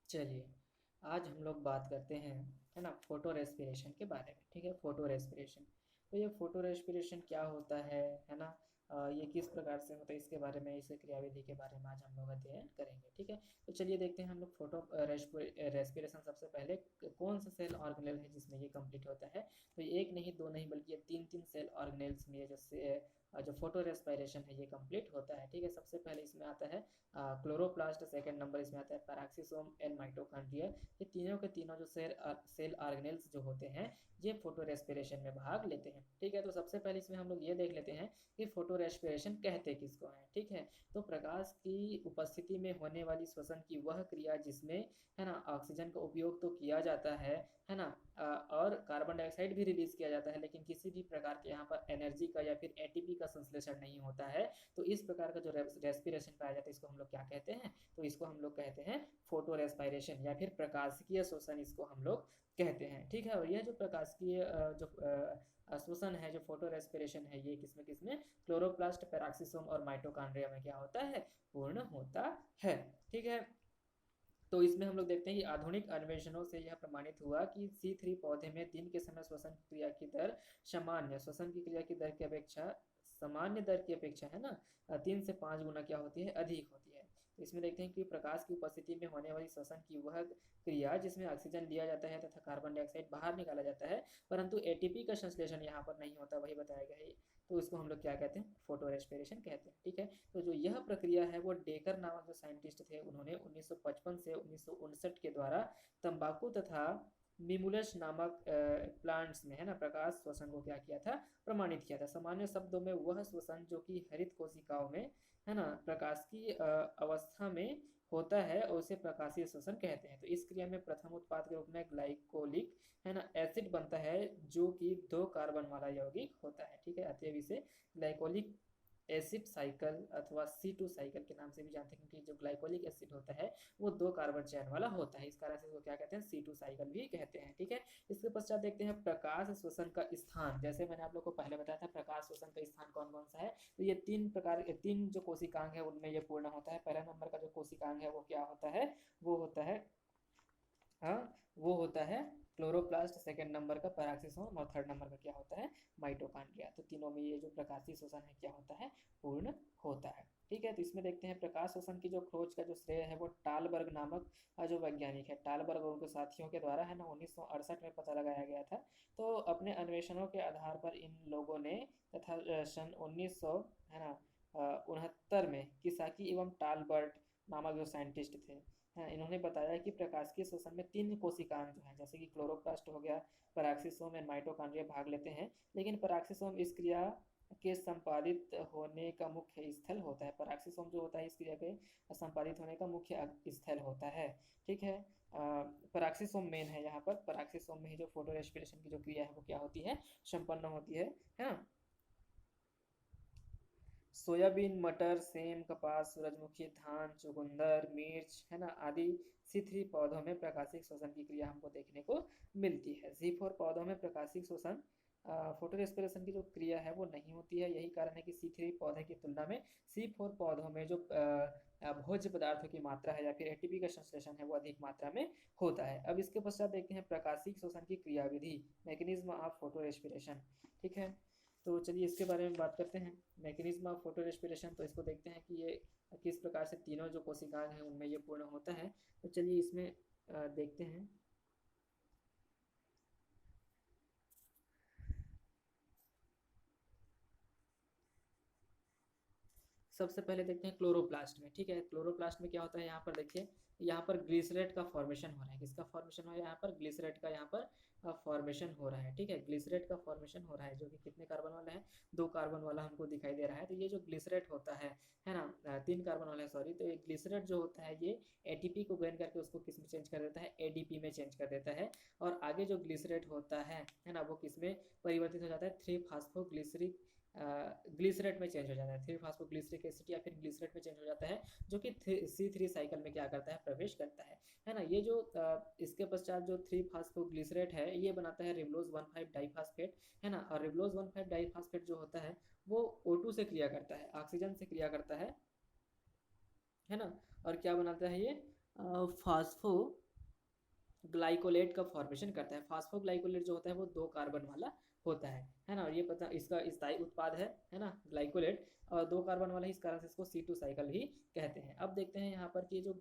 चलिए, आज हम लोग बात करते हैं, है ना, फोटो रेस्पिरेशन के बारे में। ठीक है, फोटो रेस्पिरेशन। तो ये फोटो रेस्पिरेशन क्या होता है ना। ये किस प्रकार से होता है, इसके बारे में, इस क्रियाविधि के बारे में आज हम लोग अध्ययन करेंगे। ठीक है, तो चलिए देखते हैं हम लोग फोटो रेस्पिरेशन। सबसे पहले कौन सा सेल ऑर्गेनेल है जिसमें ये कंप्लीट होता है। तो ये एक नहीं, दो नहीं, बल्कि ये तीन तीन सेल ऑर्गेनेल्स में ये जो फोटो रेस्पिरेशन है ये कंप्लीट होता है। ठीक है, सबसे पहले इसमें आता है क्लोरोप्लास्ट, सेकंड नंबर इसमें आता है पैराक्सीसोम एंड माइटोकॉन्ड्रिया। ये तीनों के तीनों जो सेल ऑर्गेनेल्स जो होते हैं ये फोटो रेस्पिरेशन में भाग लेते हैं। ठीक है, तो सबसे पहले इसमें हम लोग ये देख लेते हैं कि फोटो रेस्पिरेशन कहते किसको हैं। ठीक है, तो प्रकाश की उपस्थिति में होने वाली श्वसन की वह क्रिया जिसमें, है ना, ऑक्सीजन का उपयोग तो किया जाता है ना, और कार्बन डाइऑक्साइड भी रिलीज किया जाता है, लेकिन किसी भी प्रकार के यहाँ पर एनर्जी का या फिर एटीपी का संश्लेषण नहीं होता है। तो इस प्रकार का जो रेस्पिरेशन पाया जाता है इसको हम लोग क्या कहते हैं, तो इसको हम लोग कहते हैं फोटो रेस्पिरेशन या फिर प्रकाशिकीय श्वसन इसको हम लोग कहते हैं। ठीक है, और यह जो प्रकाशिकीय जो श्वसन है, जो फोटो रेस्पिरेशन है, ये किसमें किसमें, क्लोरोप्लास्ट, पैराक्सीसोम और माइटोकॉन्ड्रिया में क्या होता है, पूर्ण होता है। ठीक है, तो इसमें हम लोग देखते हैं कि आधुनिक अन्वेषणों से यह प्रमाणित हुआ कि C3 पौधे में दिन के समय श्वसन क्रिया की दर सामान्य श्वसन की क्रिया की दर की अपेक्षा, सामान्य दर की अपेक्षा, है ना, 3 से 5 गुना क्या होती है, अधिक होती है। तो इसमें देखते हैं कि प्रकाश की उपस्थिति में होने वाली श्वसन की वह क्रिया जिसमें ऑक्सीजन लिया जाता है तथा कार्बन डाइऑक्साइड बाहर निकाला जाता है, परंतु एटीपी का संश्लेषण यहाँ पर नहीं होता, वही बताया गया है। तो इसको हम लोग क्या कहते हैं, फोटो रेस्पिरेशन कहते हैं। ठीक है, तो जो यह प्रक्रिया है वो डेकर नामक जो साइंटिस्ट थे उन्होंने 1955 से 1959 के द्वारा तंबाकू तथा मिमुलस नामक प्लांट्स में, है ना, प्रकाश श्वसन को क्या किया था, प्रमाणित किया था। सामान्य शब्दों में वह श्वसन जो कि हरित कोशिकाओं में, है ना, प्रकाश की अवस्था में होता है और उसे प्रकाशीय श्वसन कहते हैं। तो इस क्रिया में प्रथम उत्पाद के रूप में ग्लाइकोलिक, है ना, एसिड बनता है जो कि 2 कार्बन वाला यौगिक होता है। ठीक है, अतएव इसे ग्लाइकोलिक एसिड साइकिल अथवा C2 साइकिल के नाम से भी जानते हैं, क्योंकि जो ग्लाइकोलिक एसिड होता है वो 2 कार्बन चैन वाला होता है, इस कारण से इसको क्या कहते हैं, C2 साइकिल भी कहते हैं। ठीक है, इसके पश्चात देखते हैं प्रकाश श्वसन का स्थान। जैसे मैंने आप लोग को पहले बताया था प्रकाश श्वसन का स्थान कौन कौन सा है, तो ये तीन जो कोशिकांग है उनमें ये पूर्ण होता है। पहला नंबर का जो कोशिकांग है वो क्या होता है, वो होता है, हाँ, वो होता है क्लोरोप्लास्ट, सेकंड नंबर का पैराक्सीसोम और थर्ड नंबर का क्या होता है, माइटोकॉन्ड्रिया। तो तीनों में ये जो प्रकाशीय श्वसन है क्या होता है, पूर्ण होता है। ठीक है, तो इसमें देखते हैं प्रकाश श्वसन की जो खोज का जो श्रेय है वो टालबर्ग नामक जो वैज्ञानिक है, टालबर्ग और उनके साथियों के द्वारा, है ना, 1968 में पता लगाया गया था। तो अपने अन्वेषणों के आधार पर इन लोगों ने तथा सन 1900, है ना, 69 में किसाकी एवं टालबर्ट नामक जो साइंटिस्ट थे, हाँ, इन्होंने बताया कि प्रकाशिकी श्वसन में 3 कोशिकांग जो हैं, जैसे कि क्लोरोप्लास्ट हो गया, पैराक्सीसोम एंड माइटोकॉन्ड्रिया भाग लेते हैं, लेकिन पैराक्सीसोम इस क्रिया के संपादित होने का मुख्य स्थल होता है। पैराक्सीसोम जो होता है इस क्रिया के संपादित होने का मुख्य स्थल होता है। ठीक है, पैराक्सीसोम मेन है, यहाँ पर पैराक्सीसोम में ही जो फोटो रेस्पिरेशन की जो क्रिया है वो क्या होती है, संपन्न होती है ना। सोयाबीन, मटर, सेम, कपास, सूरजमुखी, धान, चुकंदर, मिर्च, है ना, आदि C3 पौधों में प्रकाशिक श्वसन की क्रिया हमको देखने को मिलती है। C4 पौधों में प्रकाशिक श्वसन, फोटो रेस्पिरेशन की जो क्रिया है वो नहीं होती है। यही कारण है कि C3 पौधे की तुलना में C4 पौधों में जो भोज्य पदार्थों की मात्रा है या फिर एटीपी का संश्लेषण है वो अधिक मात्रा में होता है। अब इसके पश्चात देखते हैं प्रकाशिक श्वसन की क्रियाविधि, मैकेनिज्म ऑफ फोटो रेस्पिरेशन। ठीक है, तो चलिए इसके बारे में बात करते हैं, मैकेनिज्म ऑफ फोटो रेस्पिरेशन। तो इसको देखते हैं कि ये किस प्रकार से तीनों जो कोशिकाएं हैं उनमें ये पूर्ण होता है। तो चलिए इसमें देखते हैं। सबसे पहले देखते हैं क्लोरोप्लास्ट में। ठीक है, क्लोरोप्लास्ट में क्या होता है, यहाँ पर देखिए, यहाँ पर ग्लिसरेट का फॉर्मेशन हो रहा है। किसका फॉर्मेशन हो रहा है, यहाँ पर ग्लिसरेट का यहाँ पर फॉर्मेशन हो रहा है। ठीक है, ग्लिसरेट का फॉर्मेशन हो रहा है जो कि कितने कार्बन वाला है, 2 कार्बन वाला हमको दिखाई दे रहा है। तो ये जो ग्लिसरेट होता है ना, 3 कार्बन वाला है, सॉरी। तो ये ग्लिसरेट जो होता है ये एटीपी को गेन करके उसको किस में चेंज कर देता है, एडीपी में चेंज कर देता है। और आगे जो ग्लिसरेट होता है ना, वो किस में परिवर्तित हो जाता है, 3 फास्फोग्लिसरिक ग्लिसरेट में चेंज हो जाता है, 3 फास्फोग्लिसरिक एसिड या फिर ग्लिसरेट में चेंज हो जाता है, जो कि C3 साइकिल में क्या करता है, प्रवेश करता है ना। ये जो इसके पश्चात जो 3 फास्फोग्लिसरेट है ये बनाता है रिबलोज 1,5 डाइफास्फेट, है ना। और रिबलोज 1,5 डाइफास्फेट जो होता है वो O2 से क्रिया करता है, ऑक्सीजन से क्रिया करता है ना। और क्या बनाता है ये, फास्फो ग्लाइकोलेट का फॉर्मेशन करता है। फास्फोग्लाइकोलेट जो होता है वो 2 कार्बन वाला होता है ना। और ये पता इसका स्थायी उत्पाद है ना ग्लाइकोलेट, और 2 कार्बन वाला है, इस कारण से इसको C2 साइकिल भी कहते हैं। अब देखते हैं यहाँ पर कि जो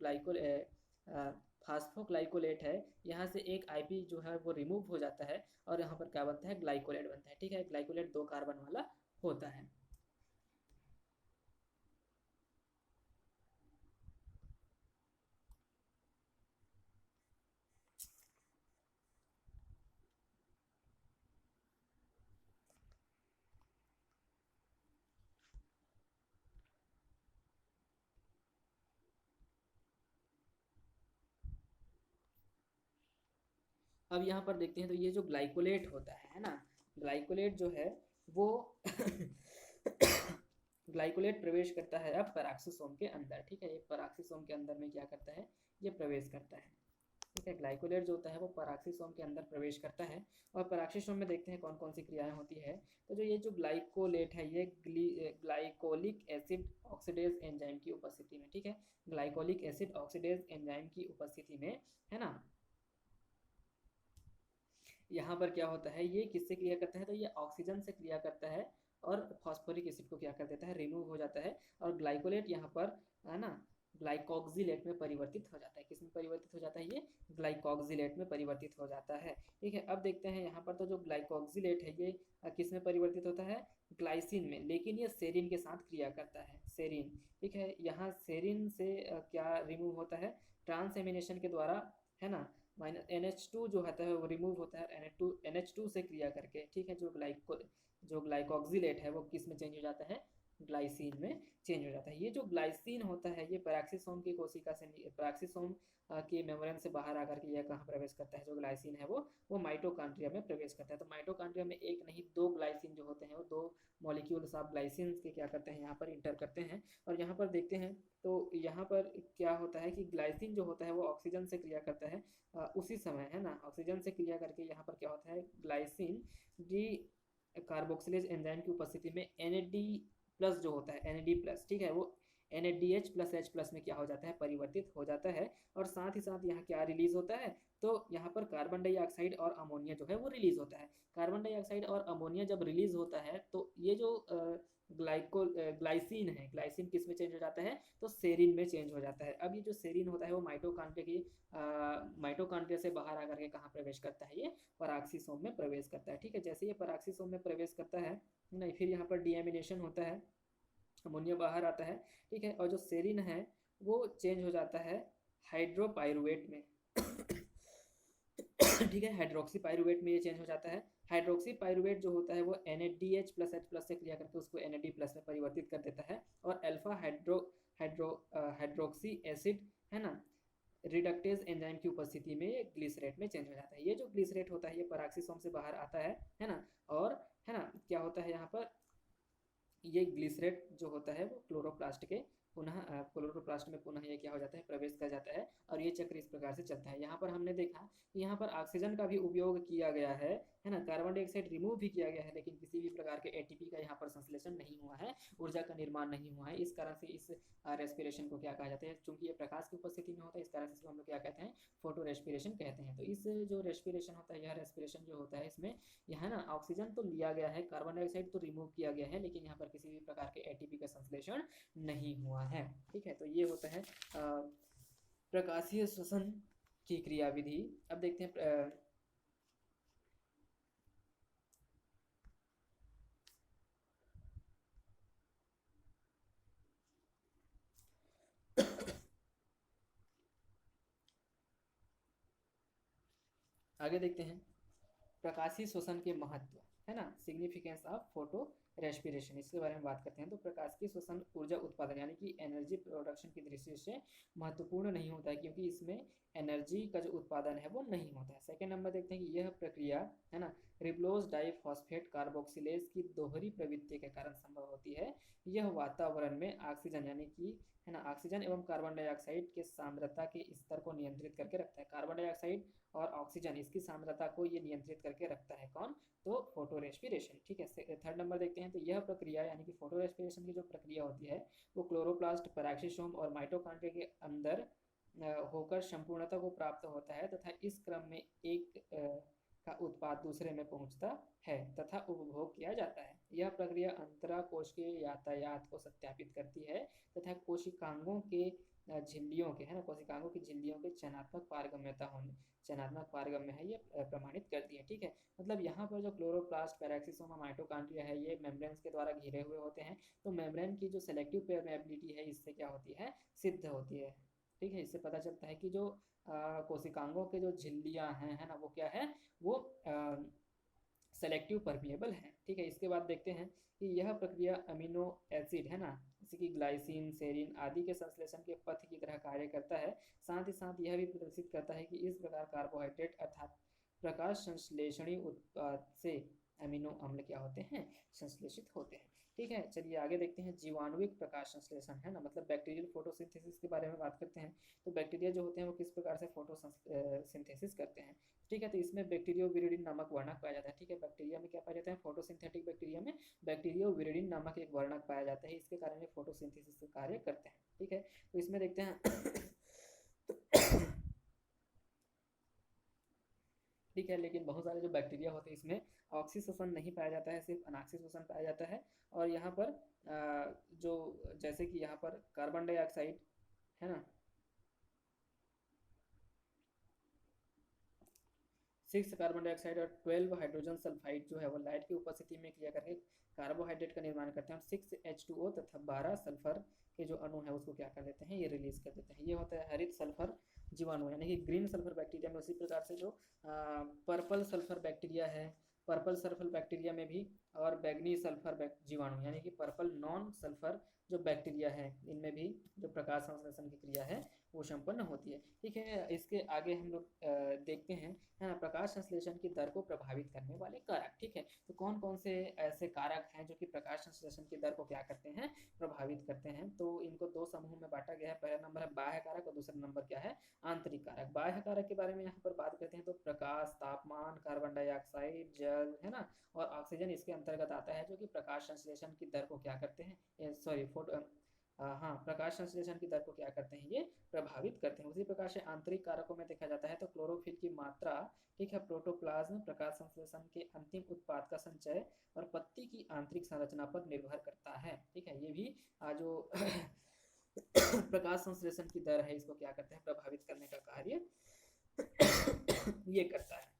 फास्फोग्लाइकोलेट है, यहाँ से एक IP जो है वो रिमूव हो जाता है और यहाँ पर क्या बनता है, ग्लाइकोलेट बनता है। ठीक है, ग्लाइकोलेट 2 कार्बन वाला होता है। अब यहाँ पर देखते हैं तो ये जो ग्लाइकोलेट होता है ना, ग्लाइकोलेट जो है वो ग्लाइकोलेट प्रवेश करता है अब पैराक्सीसोम के अंदर। ठीक है, ये पैराक्सीसोम के अंदर में क्या करता है, ये प्रवेश करता है। ठीक है, ग्लाइकोलेट जो होता है वो पैराक्सीसोम के अंदर प्रवेश करता है। और पैराक्सीसोम में देखते हैं कौन कौन सी क्रियाएं होती है। तो जो ये जो ग्लाइकोलेट है ये ग्लाइकोलिक एसिड ऑक्सीडेज एंजाइम की उपस्थिति में, ठीक है, ग्लाइकोलिक एसिड ऑक्सीडेज एंजाइम की उपस्थिति में, है ना, यहाँ पर क्या होता है, ये किससे क्रिया करता है, तो ये ऑक्सीजन से क्रिया करता है और फॉस्फोरिक एसिड को क्या कर देता है, रिमूव हो जाता है। और ग्लाइकोलेट यहाँ पर, है ना, ग्लाइकोक्सिलेट में परिवर्तित हो जाता है। किस में परिवर्तित हो जाता है, ये ग्लाइकोक्सिलेट में परिवर्तित हो जाता है। ठीक है, अब देखते हैं यहाँ पर तो जो ग्लाइकोक्सिलेट है ये किस में परिवर्तित होता है, ग्लाइसिन में, लेकिन ये सेरिन के साथ क्रिया करता है, सेरिन। ठीक है, यहाँ सेरिन से क्या रिमूव होता है, ट्रांसएमिनेशन के द्वारा, है ना, माइनस NH2 जो होता है वो रिमूव होता है NH2 से क्रिया करके। ठीक है, जो ग्लाइकोक्सिलेट है वो किस में चेंज हो जाता है, ग्लाइसिन में चेंज हो जाता है। ये जो ग्लाइसिन होता है ये पैराक्सीसोम की कोशिका से, पैराक्सीसोम के मेम्ब्रेन से बाहर आकर के यह कहाँ प्रवेश करता है, जो ग्लाइसिन है वो माइटोकॉन्ड्रिया में प्रवेश करता है। तो माइटोकॉन्ड्रिया में एक नहीं 2 ग्लाइसिन जो होते हैं वो 2 मॉलिक्यूल्स ऑफ ग्लाइसिन के क्या करते हैं, यहाँ पर इंटर करते हैं। और यहाँ पर देखते हैं तो यहाँ पर क्या होता है कि ग्लाइसिन जो होता है वो ऑक्सीजन से क्रिया करता है उसी समय, है ना, ऑक्सीजन से क्रिया करके यहाँ पर क्या होता है, ग्लाइसिन डी कार्बोक्सिलेज एंजाइम की उपस्थिति में NAD+ जो होता है, NAD+, ठीक है, वो NADH+H+ में क्या हो जाता है, परिवर्तित हो जाता है। और साथ ही साथ यहाँ क्या रिलीज होता है, तो यहाँ पर कार्बन डाइऑक्साइड और अमोनिया जो है वो रिलीज होता है। कार्बन डाइऑक्साइड और अमोनिया जब रिलीज होता है तो ये जो ग्लाइसिन है, ग्लाइसिन किस में चेंज हो जाता है, तो सेरिन में चेंज हो जाता है। अब ये जो सेरिन होता है वो माइटोकॉन्ड्रिया से बाहर आकर के कहाँ प्रवेश करता है, ये पैराक्सीसोम में प्रवेश करता है। ठीक है, जैसे ये पैराक्सीसोम में प्रवेश करता है नहीं, फिर यहाँ पर डीएमिनेशन होता है, अमोनिया बाहर आता है। ठीक है, और जो सेरिन है वो चेंज हो जाता है हाइड्रोपाइरुवेट में। ठीक है, हाइड्रोक्सी पाइरुवेट में ये चेंज हो जाता है। हाइड्रोक्सी पाइरुवेट जो होता है वो NADH+H+ से क्रिया करके उसको NAD+ में परिवर्तित कर देता है। और अल्फा हाइड्रोक्सी एसिड, है ना, रिडक्टेज एंजाइम की उपस्थिति में ग्लिसरेट में चेंज हो जाता है। ये जो ग्लिसरेट होता है ये पैराक्सीसोम से बाहर आता है ना, और है ना क्या होता है यहाँ पर, ये ग्लिसरेट जो होता है वो क्लोरोप्लास्ट में पुनः ये क्या हो जाता है, प्रवेश कर जाता है। और ये चक्र इस प्रकार से चलता है। यहाँ पर हमने देखा कि यहाँ पर ऑक्सीजन का भी उपयोग किया गया है ना, कार्बन डाइऑक्साइड रिमूव भी किया गया है, लेकिन किसी भी प्रकार के ATP का यहाँ पर संश्लेषण नहीं हुआ है, ऊर्जा का निर्माण नहीं हुआ है। इस कारण से इस रेस्पिरेशन को क्या कहा जाता है, चूंकि ये प्रकाश की उपस्थिति में होता है, इस कारण से इसको हम लोग क्या कहते हैं, फोटो रेस्पिरेशन कहते हैं। तो इस जो रेस्पिरेशन होता है, यह रेस्पिरेशन जो होता है इसमें यहाँ ना ऑक्सीजन तो लिया गया है, कार्बन डाइऑक्साइड तो रिमूव किया गया है, लेकिन यहाँ पर किसी भी प्रकार के ATP का संश्लेषण नहीं हुआ है। ठीक है, तो ये होता है प्रकाशीय श्वसन की क्रियाविधि। अब देखते हैं आगे देखते हैं प्रकाशीय श्वसन के महत्व, है ना, सिग्निफिकेंस ऑफ फोटो रेस्पिरेशन, इसके बारे में बात करते हैं। तो प्रकाशिकी श्वसन ऊर्जा उत्पादन यानी कि एनर्जी प्रोडक्शन की दृष्टि से महत्वपूर्ण नहीं होता है, क्योंकि इसमें एनर्जी का जो उत्पादन है वो नहीं होता है। सेकेंड नंबर देखते हैं कि यह प्रक्रिया, है ना, रिब्लोज डाइफॉस्फेट कार्बोक्सिलेज की दोहरी प्रवृत्ति के कारण संभव होती है। यह वातावरण में ऑक्सीजन यानी कि, है ना, ऑक्सीजन एवं कार्बन डाइऑक्साइड के सांद्रता के स्तर को नियंत्रित करके रखता है। कार्बन डाइऑक्साइड और ऑक्सीजन इसकी सांद्रता को ये नियंत्रित करके रखता है, कौन, तो फोटो रेस्पिरेशन। ठीक है, थर्ड नंबर देखते हैं तो यह प्रक्रिया यानी कि फोटो रेस्पिरेशन की जो प्रक्रिया होती है वो क्लोरोप्लास्ट, पैराक्सीसोम और माइटोकॉन्ड्रिया के अंदर होकर संपूर्णता को प्राप्त होता है तथा इस क्रम में एक का उत्पाद दूसरे में पहुंचता है तथा उपभोग किया जाता है। यह प्रक्रिया अंतराकोशिकीय यातायात को सत्यापित करती है तथा कोशिकांगों के झिल्लियों के, है ना, कोशिकांगों की झिल्लियों के चयनात्मक पारगम्य है, ये प्रमाणित करती है। ठीक है, मतलब यहाँ पर जो क्लोरोप्लास्ट, पैराक्सिसोमा, माइटोकॉन्ड्रिया है, ये मेम्ब्रेन्स के द्वारा घिरे हुए होते हैं। तो मेम्ब्रेन की जो सेलेक्टिव परमेबिलिटी है, इससे क्या होती है, सिद्ध होती है। ठीक है, इससे पता चलता है कि जो कोशिकांगों के जो झिल्लियां हैं, है ना, वो क्या है, वो सेलेक्टिव परमिएबल है। ठीक है, इसके बाद देखते हैं कि यह प्रक्रिया अमीनो एसिड, है ना, जैसे कि ग्लाइसिन, सेरिन आदि के संश्लेषण के पथ की तरह कार्य करता है। साथ ही साथ यह भी प्रदर्शित करता है कि इस प्रकार कार्बोहाइड्रेट अर्थात प्रकाश संश्लेषणी उत्पाद से अमीनो अम्ल क्या होते हैं, संश्लेषित होते हैं। ठीक है, चलिए आगे देखते हैं जीवाणुविक प्रकाश संश्लेषण, है ना, मतलब बैक्टीरियल फोटोसिंथेसिस के बारे में बात करते हैं। तो बैक्टीरिया जो होते हैं वो किस प्रकार से फोटोसिंथेसिस करते हैं। ठीक है, तो इसमें बैक्टीरियोविरिडिन नामक वर्णक पाया जाता है। ठीक है, बैक्टीरिया में क्या पाया जाता है, फोटोसिंथेटिक बैक्टीरिया में बैक्टीरियोविरिडिन नामक एक वर्णक पाया जाता है। इसके कारण ये फोटोसिंथेसिस का कार्य करते हैं। ठीक है, तो इसमें देखते हैं ठीक है, लेकिन बहुत सारे जो बैक्टीरिया होते हैं इसमें ऑक्सीशोषण नहीं पाया जाता है, सिर्फ अनाक्सीशोषण पाया जाता है। और यहाँ पर जो जैसे कि यहाँ पर कार्बन डाइऑक्साइड, है ना, 6 कार्बन डाइऑक्साइड और 12 हाइड्रोजन सल्फाइड जो है वो लाइट की उपस्थिति में क्रिया करके कार्बोहाइड्रेट का निर्माण करते हैं। 6 H2O तथा 12 सल्फर के जो अणु है उसको क्या कर देते हैं, ये रिलीज कर देते हैं। ये होता है हरित सल्फर जीवाणु, यानी कि ग्रीन सल्फर बैक्टीरिया में। उसी प्रकार से जो पर्पल सल्फर बैक्टीरिया है, पर्पल सल्फर बैक्टीरिया में भी, और बैगनी सल्फर जीवाणु यानी कि पर्पल नॉन सल्फर जो बैक्टीरिया है, इनमें भी जो प्रकाश संश्लेषण की क्रिया है वो संपन्न होती है। ठीक है, इसके आगे हम लोग देखते हैं, है ना, प्रकाश संश्लेषण की दर को प्रभावित करने वाले कारक। ठीक है, तो कौन कौन से ऐसे कारक हैं जो कि प्रकाश संश्लेषण की दर को क्या करते हैं, प्रभावित करते हैं। तो इनको दो समूह में बांटा गया है। पहला नंबर है बाह्य कारक और दूसरा नंबर क्या है, आंतरिक कारक। बाह्य कारक के बारे में यहाँ पर बात करते हैं तो प्रकाश, तापमान, कार्बन डाइऑक्साइड, जल, है ना, और ऑक्सीजन इसके अंतर्गत आता है, जो कि प्रकाश संश्लेषण की दर को क्या करते हैं, सॉरी फोटो हाँ, प्रकाश संश्लेषण की दर को क्या करते हैं, ये प्रभावित करते हैं। उसी प्रकार से आंतरिक कारकों में देखा जाता है तो क्लोरोफिल की मात्रा, ठीक है, प्रोटोप्लाज्म, प्रकाश संश्लेषण के अंतिम उत्पाद का संचय और पत्ती की आंतरिक संरचना पर निर्भर करता है। ठीक है, ये भी जो प्रकाश संश्लेषण की दर है इसको क्या करते हैं, प्रभावित करने का कार्य ये करता है।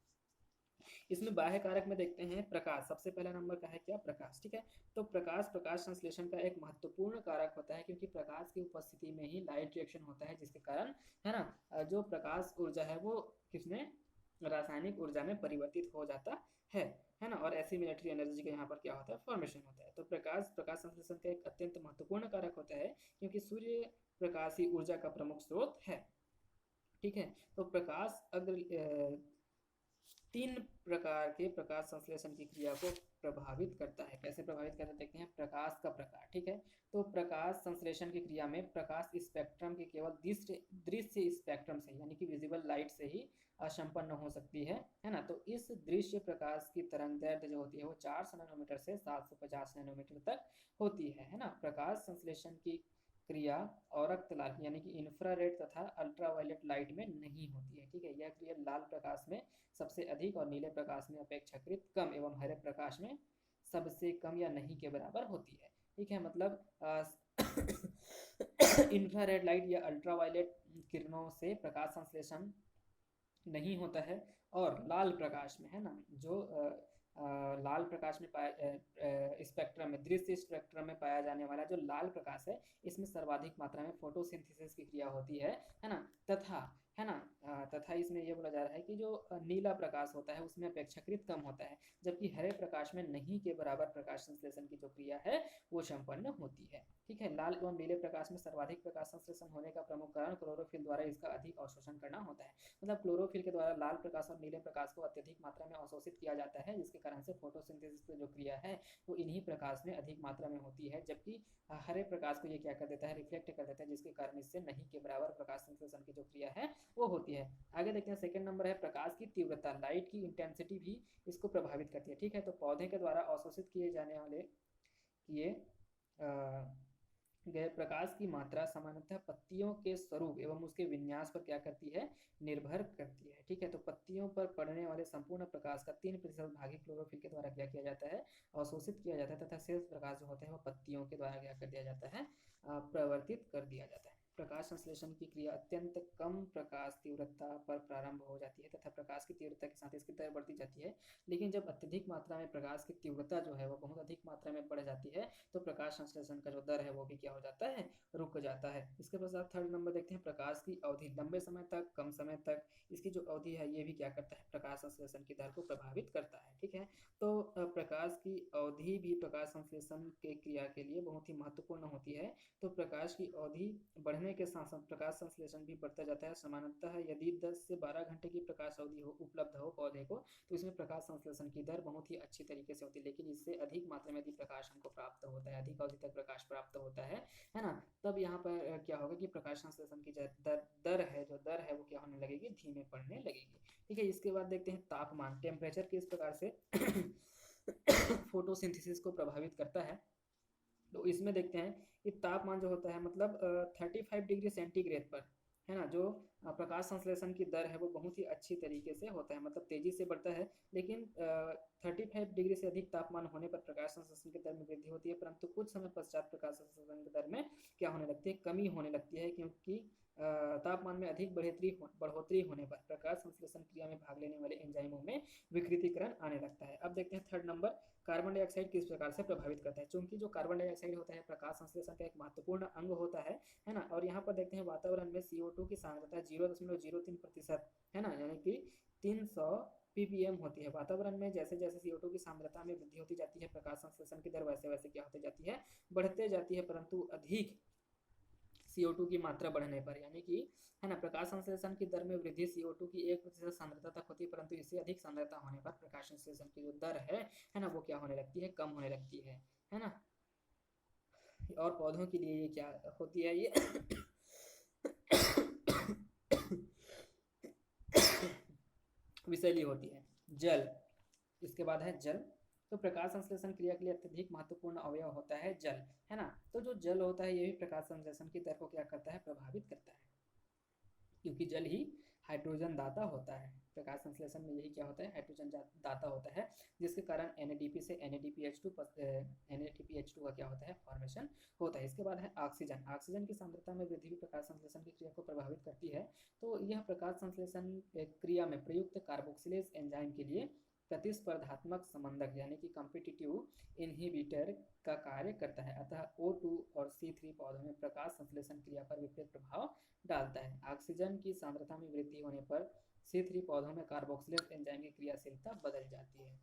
इसमें बाह्य कारक में देखते हैं प्रकाश, सबसे पहला नंबर का है क्या, प्रकाश। ठीक है, तो प्रकाश संश्लेषण का एक महत्वपूर्ण कारक होता है, क्योंकि प्रकाश की उपस्थिति में ही लाइट रिएक्शन होता है, जिसके कारण, है ना, जो प्रकाश ऊर्जा है वो किसमें, रासायनिक ऊर्जा में परिवर्तित हो जाता है ना, और एसिमिलेटरी एनर्जी का यहाँ पर क्या होता है, फॉर्मेशन होता है। तो प्रकाश संश्लेषण का एक अत्यंत महत्वपूर्ण कारक होता है, क्योंकि सूर्य प्रकाश ही ऊर्जा का प्रमुख स्रोत है। ठीक है, तो प्रकाश अग्र 3 प्रकार के प्रकाश संश्लेषण की क्रिया को प्रभावित करता है। कैसे प्रभावित करता है देखते हैं, प्रकाश का प्रकार। ठीक है, तो प्रकाश संश्लेषण की क्रिया में प्रकाश स्पेक्ट्रम के केवल दृश्य स्पेक्ट्रम से, यानी कि विजिबल लाइट से ही संपन्न हो सकती है ना। तो इस दृश्य प्रकाश की तरंग दैर्ध्य जो होती है वो 400 नैनोमीटर से 750 नैनोमीटर तक होती है ना। प्रकाश संश्लेषण की क्रिया औरक्त लाल यानी कि इंफ्रारेड तथा अल्ट्रावायलेट लाइट में नहीं होती है। ठीक है, यह क्रिया लाल प्रकाश में सबसे अधिक और नीले प्रकाश में अपेक्षाकृत कम एवं हरे प्रकाश में सबसे कम या नहीं के बराबर होती है। ठीक है, मतलब इंफ्रारेड लाइट या अल्ट्रावायलेट किरणों से प्रकाश संश्लेषण नहीं होता है, और लाल प्रकाश में, है ना, जो लाल प्रकाश में स्पेक्ट्रम में, दृश्य स्पेक्ट्रम में पाया जाने वाला जो लाल प्रकाश है, इसमें सर्वाधिक मात्रा में फोटोसिंथेसिस की क्रिया होती है ना, तथा इसमें यह बोला जा रहा है कि जो नीला प्रकाश होता है उसमें अपेक्षाकृत कम होता है, जबकि हरे प्रकाश में नहीं के बराबर प्रकाश संश्लेषण की जो क्रिया है वो संपन्न होती है। ठीक है, लाल एवं नीले प्रकाश में सर्वाधिक प्रकाश संश्लेषण होने का प्रमुख कारण क्लोरोफिल द्वारा इसका अधिक अवशोषण करना होता है। मतलब क्लोरोफिल के द्वारा लाल प्रकाश और नीले प्रकाश को अत्यधिक मात्रा में अवशोषित किया जाता है, जिसके कारण से फोटोसिंथेसिस की जो क्रिया है वो इन्हीं प्रकाश में अधिक मात्रा में होती है, जबकि हरे प्रकाश को ये क्या कर देता है, रिफ्लेक्ट कर देता है, जिसके कारण इससे नहीं के बराबर प्रकाश संश्लेषण की जो क्रिया है वो होती है। आगे देखते हैं, सेकंड नंबर है प्रकाश की तीव्रता, लाइट की इंटेंसिटी भी इसको प्रभावित करती है। ठीक है, तो पौधे के द्वारा अवशोषित किए जाने वाले किए गए प्रकाश की मात्रा सामान्यतः पत्तियों के स्वरूप एवं उसके विन्यास पर क्या करती है, निर्भर करती है। ठीक है, तो पत्तियों पर पड़ने वाले संपूर्ण प्रकाश का 3% भाग ही क्लोरोफिल के द्वारा क्या किया जाता है, अवशोषित किया जाता है, तथा शेष प्रकाश जो होते हैं वो पत्तियों के द्वारा क्या कर दिया जाता है, प्रवर्तित कर दिया जाता है। प्रकाश संश्लेषण की क्रिया अत्यंत कम प्रकाश तीव्रता पर प्रारंभ हो जाती है तथा प्रकाश की तीव्रता के साथ इसकी दर बढ़ती जाती है, लेकिन जब अत्यधिक मात्रा में प्रकाश की तीव्रता जो है वो बहुत अधिक मात्रा में बढ़ जाती है तो प्रकाश संश्लेषण का जो दर है वो भी क्या हो जाता है, रुक जाता है। इसके पश्चात थर्ड नंबर देखते हैं, प्रकाश की अवधि, लंबे समय तक कम समय तक इसकी जो अवधि है ये भी क्या करता है, प्रकाश संश्लेषण की दर को प्रभावित करता है। ठीक है, तो प्रकाश की अवधि भी प्रकाश संश्लेषण के क्रिया के लिए बहुत ही महत्वपूर्ण होती है। तो प्रकाश की अवधि बढ़ने के साथ साथ प्रकाश संश्लेषण भी बढ़ता जाता है। सामान्यतः यदि 10 से 12 घंटे की प्रकाश अवधि हो उपलब्ध हो पौधे को तो इसमें प्रकाश संश्लेषण की दर बहुत ही अच्छी तरीके से होती है, लेकिन इससे अधिक मात्रा में यदि प्रकाश हमको प्राप्त होता है, अधिक अवधि तक प्रकाश प्राप्त होता है ना, तब यहाँ पर क्या होगा कि प्रकाश संश्लेषण की दर है वो क्या होने लगेगी, धीमे पड़ने लगेगी। ठीक है, इसके बाद देखते हैं तापमान, टेम्परेचर किस प्रकार से फोटोसिंथेसिस को प्रभावित करता है। तो इसमें देखते हैं कि तापमान जो होता है मतलब 35 डिग्री सेंटीग्रेड पर, है ना, जो प्रकाश संश्लेषण की दर है वो बहुत ही अच्छी तरीके से होता है, मतलब तेजी से बढ़ता है। लेकिन 35 डिग्री से अधिक तापमान होने पर प्रकाश संश्लेषण की दर में वृद्धि होती है, परंतु कुछ समय पश्चात प्रकाश संश्लेषण की दर में क्या होने लगती है, कमी होने लगती है, क्योंकि तापमान में अधिक बढ़ोतरी होने पर प्रकाश संश्लेषण क्रिया में भाग लेने वाले एंजाइमों में विकृतीकरण आने लगता है। अब देखते हैं थर्ड नंबर, कार्बन डाइऑक्साइड किस प्रकार से प्रभावित करता है। चूंकि जो कार्बन डाइऑक्साइड होता है प्रकाश संश्लेषण का एक महत्वपूर्ण अंग होता है ना, और यहाँ पर देखते हैं वातावरण में CO2 की सांद्रता 0.03% है ना, यानी कि 300 ppm होती है। वातावरण में जैसे जैसे CO2 की सांद्रता में वृद्धि होती जाती है प्रकाश संश्लेषण की दर वैसे वैसे क्या होती जाती है, बढ़ते जाती है, परंतु अधिक CO2 की मात्रा बढ़ने पर, यानी कि है ना, प्रकाश संश्लेषण की दर में वृद्धि CO2 की 1% सांद्रता तक होती है, परंतु इससे अधिक सांद्रता होने पर प्रकाश संश्लेषण की जो दर है ना वो क्या होने लगती है, कम होने लगती है ना। और पौधों के लिए ये क्या होती है, ये विषैली होती है। जल, इसके बाद है जल। तो प्रकाश संश्लेषण क्रिया के लिए अत्यधिक महत्वपूर्ण अवयव होता है जल, है ना। तो जो जल होता है ये भी प्रकाश संश्लेषण की दर को क्या करता है, प्रभावित करता है, क्योंकि जल ही हाइड्रोजन दाता होता है। प्रकाश संश्लेषण में यही क्या होता है, हाइड्रोजन दाता होता है, जिसके कारण NADP से NADPH2 का क्या होता है, फॉर्मेशन होता है। इसके बाद है ऑक्सीजन। ऑक्सीजन की सांद्रता में वृद्धि भी प्रकाश संश्लेषण की क्रिया को प्रभावित करती है। तो यह प्रकाश संश्लेषण क्रिया में प्रयुक्त कार्बोक्सिलेज एंजाइम के लिए प्रतिस्पर्धात्मक संबंधक यानी कि कॉम्पिटिटिव इनहिबिटर का कार्य करता है, अतः O2 और C3 पौधों में प्रकाश संश्लेषण क्रिया पर विपरीत प्रभाव डालता है। ऑक्सीजन की सांद्रता में वृद्धि होने पर C3 पौधों में कार्बोक्सिलेज एंजाइम की क्रियाशीलता बदल जाती है।